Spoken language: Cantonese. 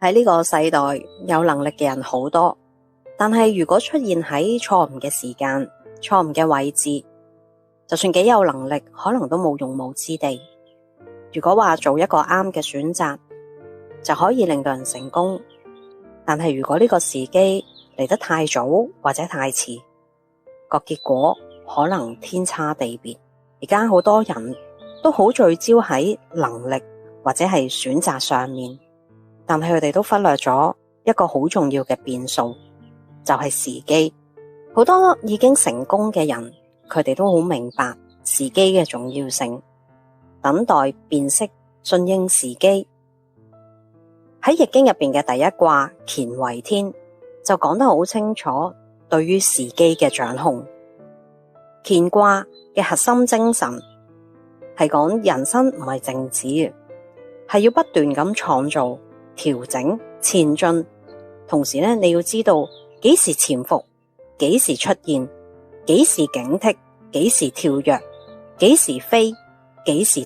喺呢個世代，有能力嘅人好多，但係如果出現喺錯誤嘅時間、錯誤嘅位置，就算幾有能力，可能都冇用武之地。如果話做一個啱嘅選擇，就可以令到人成功，但係如果呢個時機嚟得太早或者太遲，個結果可能天差地別。而家好多人都好聚焦喺能力或者係選擇上面，但係佢哋都忽略咗一個好重要嘅變數，就係時機。好多已經成功嘅人，佢哋都好明白時機嘅重要性，等待、辨識、順應時機。喺易經入邊嘅第一卦乾為天，就講得好清楚對於時機嘅掌控。乾卦嘅核心精神係講人生唔係靜止嘅，係要不斷咁創造、調整、前進。同時咧，你要知道幾時潛伏，幾時出現，幾時警惕，幾時跳躍，幾時飛，幾時